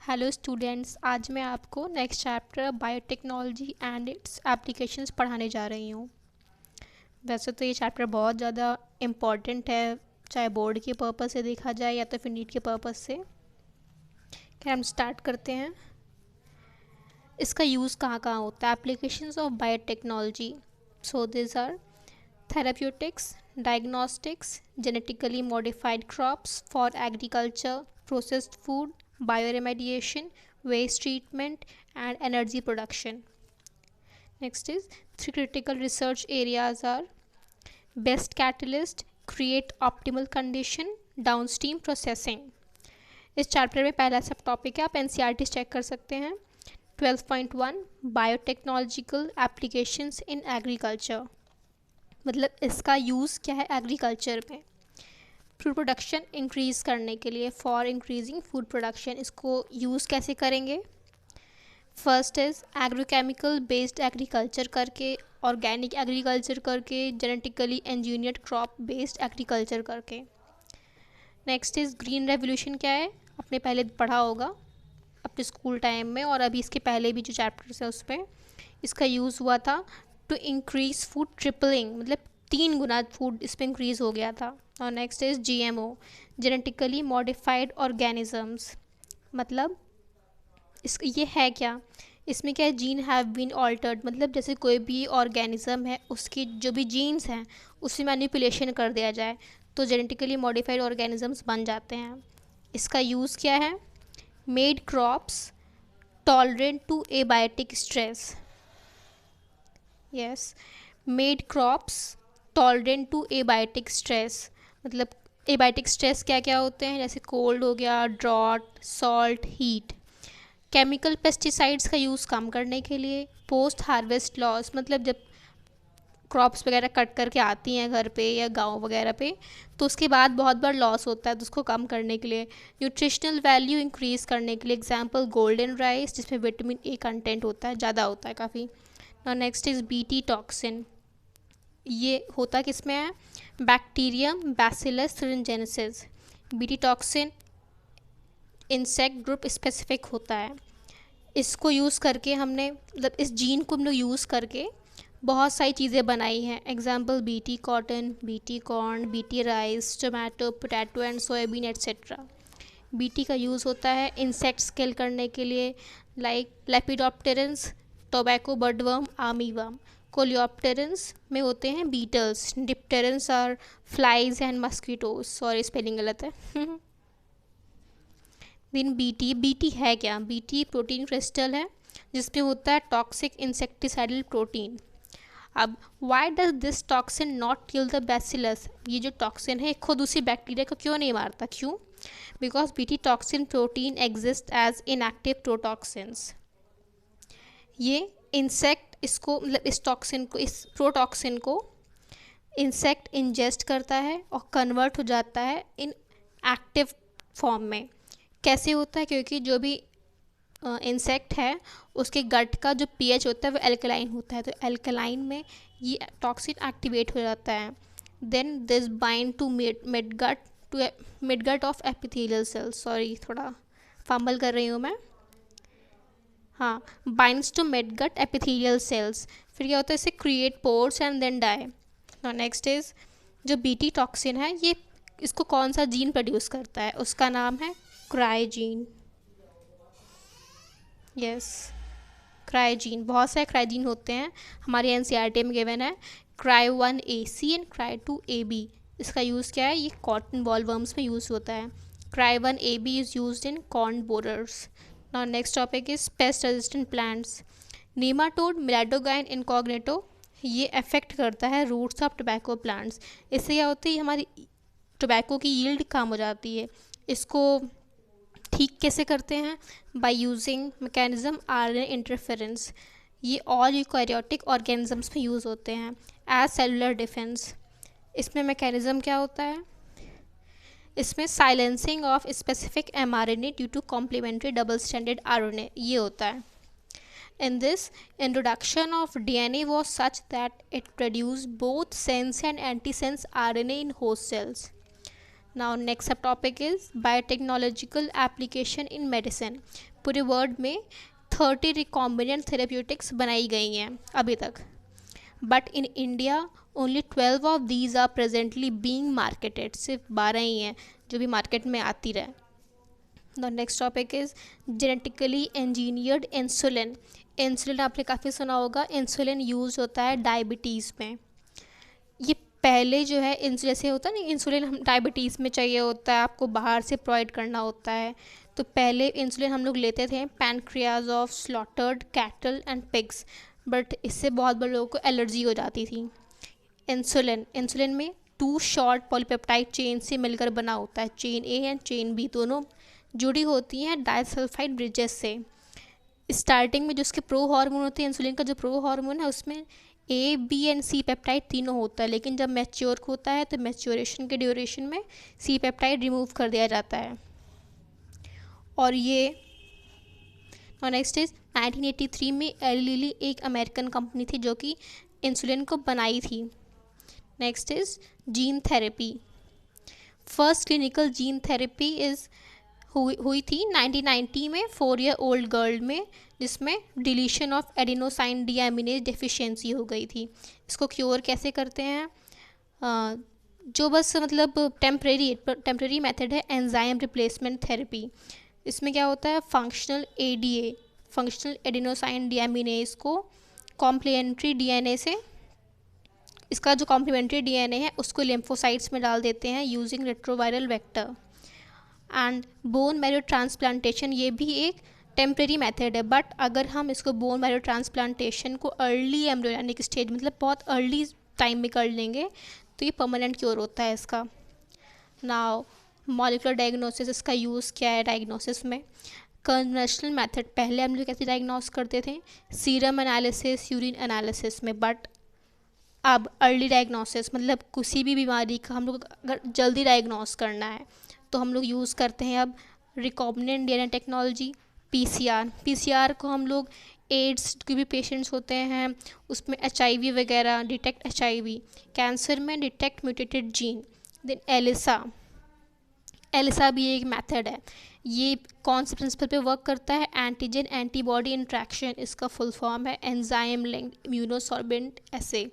Hello students, आज मैं आपको next chapter biotechnology and it's applications पढ़ाने जा रही हूँ। वैसे तो ये चैप्टर बहुत ज़्यादा इम्पॉर्टेंट है, चाहे बोर्ड के पर्पस से देखा जाए या तो फिर नीट के पर्पस से। क्या हम स्टार्ट करते हैं। इसका यूज़ कहाँ कहाँ होता है। Applications of biotechnology, so this are therapeutics, diagnostics, genetically modified crops for agriculture, processed food, bioremediation, waste treatment, and energy production. Next is three critical research areas are best catalyst, create optimal condition, downstream processing. इस chapter में पहला सब topic है, आप NCERT check कर सकते हैं। 12.1 biotechnological applications in agriculture, मतलब इसका यूज़ क्या है एग्रीकल्चर में। फूड प्रोडक्शन इंक्रीज़ करने के लिए, फॉर इंक्रीजिंग फूड प्रोडक्शन, इसको यूज़ कैसे करेंगे। First is agrochemical based agriculture करके, ऑर्गेनिक एग्रीकल्चर करके, genetically engineered crop based agriculture करके। नेक्स्ट इज़ ग्रीन रेवोल्यूशन क्या है, आपने पहले पढ़ा होगा अपने स्कूल टाइम में, और अभी इसके पहले भी जो चैप्टर्स है उस पर इसका यूज़ हुआ था। टू इंक्रीज़ फूड ट्रिपलिंग, मतलब 3 गुना फूड इस पर इंक्रीज़ हो गया था। और next is GMO, genetically modified organisms, मतलब इस ये है क्या, इसमें क्या है, जीन हैव बीन ऑल्टर्ड, मतलब जैसे कोई भी ऑर्गेनिज्म है उसकी जो भी जीन्स हैं उससे मैनिपुलेशन कर दिया जाए तो जेनेटिकली मॉडिफाइड ऑर्गेनिजम्स बन जाते हैं। इसका यूज़ क्या है, made crops tolerant to abiotic stress, yes, made crops tolerant to abiotic stress, मतलब एबायोटिक स्ट्रेस क्या क्या होते हैं, जैसे कोल्ड हो गया, drought, salt, heat. Chemical pesticides का यूज़ कम करने के लिए। पोस्ट हार्वेस्ट लॉस, मतलब जब क्रॉप्स वगैरह कट करके आती हैं घर पे या गांव वगैरह पे तो उसके बाद बहुत बार लॉस होता है, तो उसको कम करने के लिए। न्यूट्रिशनल वैल्यू इंक्रीज़ करने के लिए, एग्जांपल गोल्डन राइस जिसमें विटामिन ए कंटेंट होता है, ज़्यादा होता है काफ़ी। नेक्स्ट इज़ बीटी टॉक्सिन, ये होता किस में है, bacterium bacillus thuringiensis। BT toxin insect group specific होता है। इसको यूज़ करके हमने, मतलब इस जीन को हम लोग यूज़ करके बहुत सारी चीज़ें बनाई हैं, example BT cotton, BT corn, BT rice, tomato, potato and soybean etcetera. BT का यूज़ होता है इंसेक्ट्स किल करने के लिए, like lepidopterans, tobacco budworm, armyworm. Coleopterans में होते हैं beetles, dipterans are flies and mosquitoes, sorry spelling गलत है। दिन बीटी है क्या, बीटी प्रोटीन क्रिस्टल है जिसमें होता है टॉक्सिक इंसेक्टिसाइडल प्रोटीन। अब why does this toxin not kill the bacillus, ये जो टॉक्सिन है खुद उसी बैक्टीरिया को क्यों नहीं मारता, क्यों, because BT toxin protein exist as inactive protoxins. ये इंसेक्ट इसको, मतलब इस टॉक्सिन को, इस प्रोटॉक्सिन को इंसेक्ट इंजेस्ट करता है और कन्वर्ट हो जाता है इन एक्टिव फॉर्म में। कैसे होता है, क्योंकि जो भी इंसेक्ट है उसके गट का जो पीएच होता है वो एल्कलाइन होता है, तो एल्कलाइन में ये टॉक्सिन एक्टिवेट हो जाता है। Then this bind to midgut of epithelial cells, sorry थोड़ा फंबल कर रही हूँ मैं, हाँ, binds to midgut epithelial cells. फिर क्या होता है, इसे create pores and then die. Next is जो बीटी टॉक्सिन है ये, इसको कौन सा जीन प्रोड्यूस करता है, उसका नाम है क्राइजीन, यस, क्राइजीन। बहुत सारे क्राइजीन होते हैं, हमारे एनसीईआरटी में गिवन है Cry1a-C एंड Cry2a-B। इसका यूज़ क्या है, ये कॉटन बॉलवर्म्स में यूज़ होता है। Cry1a-B is used in corn borers. Now next topic is pest resistant plants. Nematode Meloidogyne incognita, ये अफेक्ट करता है रूट्स ऑफ टोबैको प्लांट्स। इससे क्या होता है, हमारी टोबैको की यील्ड कम हो जाती है। इसको ठीक कैसे करते हैं, by using mechanism RNA interference. ये ऑल यूकैरियोटिक ऑर्गेनिजम्स में यूज़ होते हैं एज सेलुलर डिफेंस। इसमें मैकेनिज्म क्या होता है, इसमें silencing of specific mRNA due to complementary double standard RNA, ये होता है। In this, introduction of DNA was such that it produced both sense and antisense RNA in host cells. Now next sub topic is biotechnological application in medicine. पूरे world में 30 recombinant therapeutics बनाई गई हैं अभी तक, but in India only 12 of these are presently being marketed. सिर्फ 12 ही हैं जो भी मार्केट में आती रहे। The next topic is genetically engineered insulin. Insulin आपने काफ़ी सुना होगा। इंसुलिन यूज होता है डायबिटीज़ में। ये पहले जो है इंसुलिन जैसे होता है ना, इंसुलिन हम डायबिटीज़ में चाहिए होता है, आपको बाहर से प्रोवाइड करना होता है। तो पहले इंसुलिन हम लोग लेते थे pancreas of slaughtered cattle and pigs, but इससे बहुत बड़े लोगों को एलर्जी हो जाती थी। इंसुलिन में 2 शॉर्ट पॉलीपेप्टाइड चेन से मिलकर बना होता है। Chain A and chain B दोनों जुड़ी होती हैं डाइसल्फाइड ब्रिजेस से। स्टार्टिंग में जो उसके प्रो हार्मोन होते हैं, इंसुलिन का जो प्रो हार्मोन है उसमें A B and C peptide तीनों होता है, लेकिन जब मैच्योर होता है तो मैच्योरेशन के ड्यूरेशन में सी पेप्टाइड रिमूव कर दिया जाता है। और ये नेक्स्ट इज 1983 में एली लिली एक अमेरिकन कंपनी थी जो कि इंसुलिन को बनाई थी। Next is gene therapy. First clinical gene therapy हुई थी 1990 में 4 ईयर ओल्ड गर्ल में, जिसमें deletion of adenosine deaminase deficiency हो गई थी। इसको क्योर कैसे करते हैं? जो बस मतलब टेम्परेरी मेथड है एंजाइम रिप्लेसमेंट थेरेपी। इसमें क्या होता है, फंक्शनल एडिनोसाइन डीएमिनेज को कॉम्प्लीमेंट्री डीएनए से, इसका जो कॉम्प्लीमेंट्री डीएनए है उसको लिम्फोसाइट्स में डाल देते हैं using retroviral vector. And bone marrow transplantation ये भी एक टेम्प्रेरी मेथड है, बट अगर हम इसको बोन मैरो ट्रांसप्लांटेशन को अर्ली एम्ब्रियोनिक स्टेज मतलब बहुत अर्ली टाइम में कर लेंगे तो ये परमानेंट क्योर होता है इसका। नाउ मॉलिक्यूलर डायग्नोसिस, इसका यूज़ क्या है डायग्नोसिस में? कन्वेंशनल मेथड, पहले हम लोग कैसे डायग्नोस करते थे? सीरम एनालिसिस, यूरिन एनालिसिस में, बट अब अर्ली डायग्नोसिस मतलब किसी भी बीमारी का हम लोग अगर जल्दी डायग्नोस करना है तो हम लोग यूज़ करते हैं अब रिकॉम्बिनेंट डीएनए टेक्नोलॉजी, पीसीआर को हम लोग एड्स के भी पेशेंट्स होते हैं उसमें एचआईवी वगैरह डिटेक्ट, एचआईवी कैंसर में detect mutated gene. Then ELISA भी एक मेथड है। ये कौन से प्रिंसिपल पे वर्क करता है? एंटीजन एंटीबॉडी इंट्रैक्शन, इसका फुल फॉर्म है enzyme linked immunosorbent essay.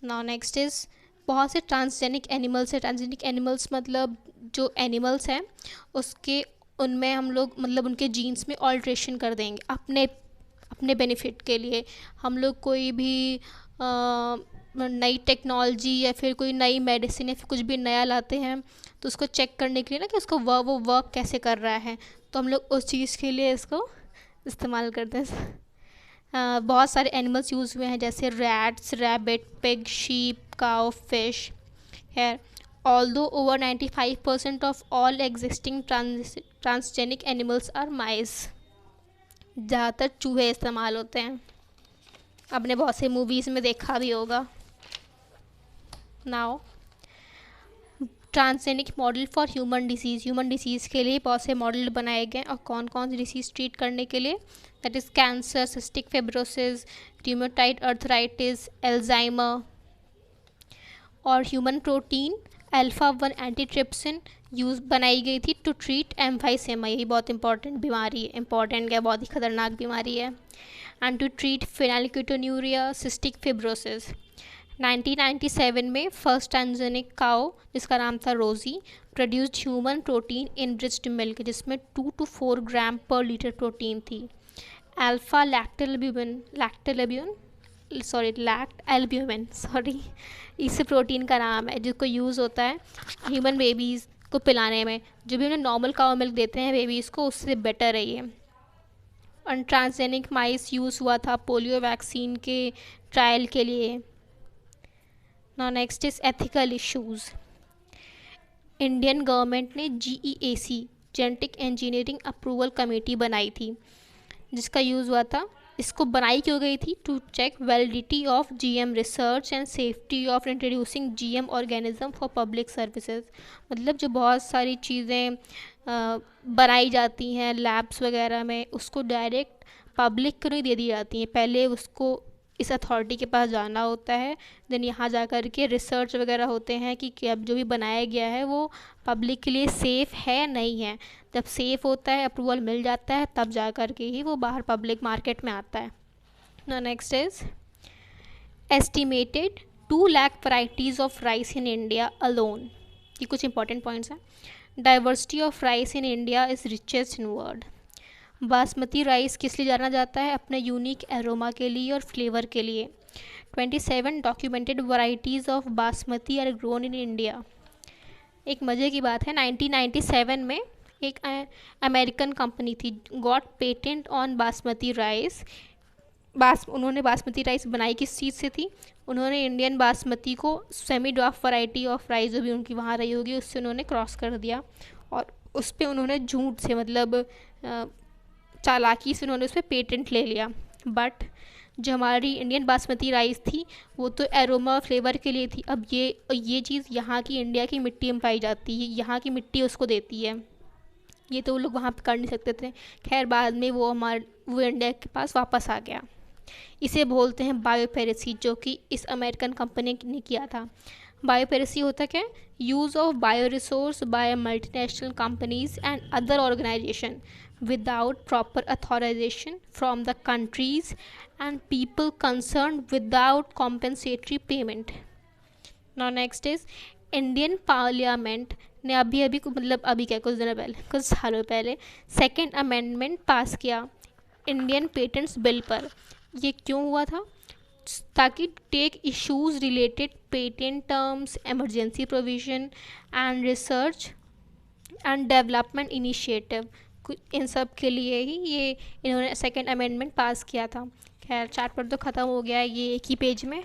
Now next is बहुत से ट्रांसजेनिक एनिमल्स है। ट्रांसजेनिक एनिमल्स मतलब जो एनिमल्स हैं उसके उनमें हम लोग मतलब उनके जीन्स में ऑल्ट्रेशन कर देंगे अपने बेनिफिट के लिए। हम लोग कोई भी नई टेक्नोलॉजी या फिर कोई नई मेडिसिन या फिर कुछ भी नया लाते हैं तो उसको चेक करने के लिए ना कि उसको वो वर्क कैसे कर रहा है, तो हम लोग उस चीज़ के लिए इसको इस्तेमाल करते हैं। बहुत सारे एनिमल्स यूज़ हुए हैं जैसे rats, rabbit, pig, sheep, cow, fish है। Although over 95% of all existing transgenic animals are mice. ज़्यादातर चूहे इस्तेमाल होते हैं, आपने बहुत से मूवीज़ में देखा भी होगा। Now transgenic model for human disease के लिए बहुत से मॉडल बनाए गए और कौन कौन सी डिसीज़ ट्रीट करने के लिए? That is cancer, cystic fibrosis, rheumatoid arthritis, Alzheimer. और human protein alpha one antitrypsin use बनाई गई थी टू ट्रीट एम्फाइसेमा। यही बहुत इंपॉर्टेंट बीमारी है, इंपॉर्टेंट क्या, बहुत ही खतरनाक बीमारी है। And to treat phenylketonuria, cystic fibrosis. 1997 में फर्स्ट ट्रांसजेनिक काउ जिसका नाम था Rosie produced human protein enriched milk जिसमें 2 to 4 gram per litre protein थी। अल्फा लैक्ट एल्ब्यूमिन इस प्रोटीन का नाम है जिसको यूज़ होता है ह्यूमन बेबीज़ को पिलाने में। जो भी उन्हें नॉर्मल काउ मिल्क देते हैं बेबीज़ को उससे बेटर है ये। और ट्रांसजेनिक माइस यूज़ हुआ था पोलियो वैक्सीन के ट्रायल के लिए। Now next is ethical issues. Indian government ने GEAC genetic engineering approval committee बनाई थी जिसका यूज़ हुआ था। इसको बनाई क्यों गई थी? To check validity of GM research and safety of introducing GM organism for public services. मतलब जो बहुत सारी चीज़ें बनाई जाती हैं लैब्स वगैरह में उसको डायरेक्ट पब्लिक को नहीं दे दी जाती हैं, पहले उसको इस अथॉरिटी के पास जाना होता है, देन यहाँ जा कर के रिसर्च वगैरह होते हैं कि क्या जो भी बनाया गया है वो पब्लिक के लिए सेफ़ है या नहीं है। जब सेफ़ होता है, अप्रूवल मिल जाता है, तब जा कर के ही वो बाहर पब्लिक मार्केट में आता है। ना next is estimated 2 lakh varieties of rice in India alone. ये कुछ इंपॉर्टेंट पॉइंट्स हैं। Diversity of rice in India is richest in world. Basmati rice किस लिए जाना जाता है? अपने यूनिक एरोमा के लिए और फ्लेवर के लिए। 27 documented varieties of basmati are grown in India. एक मज़े की बात है, 1997 में एक अमेरिकन कंपनी थी, got patent on basmati rice. उन्होंने बासमती राइस बनाई किस चीज़ से थी? उन्होंने इंडियन बासमती को semi draft variety of rice जो भी उनकी वहाँ रही होगी उससे उन्होंने क्रॉस कर दिया, और उस पर उन्होंने झूठ से मतलब चालाकी से उन्होंने उस पर पेटेंट ले लिया। बट जो हमारी इंडियन बासमती राइस थी वो तो एरोमा फ्लेवर के लिए थी। अब ये चीज़ यहाँ की इंडिया की मिट्टी में पाई जाती है, यहाँ की मिट्टी उसको देती है, ये तो वो लोग वहाँ पे कर नहीं सकते थे। खैर बाद में वो इंडिया के पास वापस आ गया। इसे बोलते हैं बायोपेरेसी, जो कि इस अमेरिकन कंपनी ने किया था। बायोपेरेसी होता क्या है? Use of bio resource by multinational companies and other organisation without proper authorisation from the countries and people concern without compensatory payment. Now next is Indian parliament ने अभी क्या कुछ दिनों पहले, कुछ सालों पहले सेकेंड अमेंडमेंट पास किया इंडियन पेटेंट्स बिल पर। ये क्यों हुआ था? ताकि tech issues related patent terms, emergency provision and research and development initiative, इन सब के लिए ही ये इन्होंने सेकेंड अमेंडमेंट पास किया था। खैर चैप्टर तो ख़त्म हो गया है ये एक ही पेज में,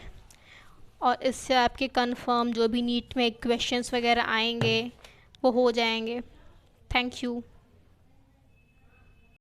और इससे आपके कंफर्म जो भी नीट में क्वेश्चंस वगैरह आएंगे वो हो जाएंगे। Thank you.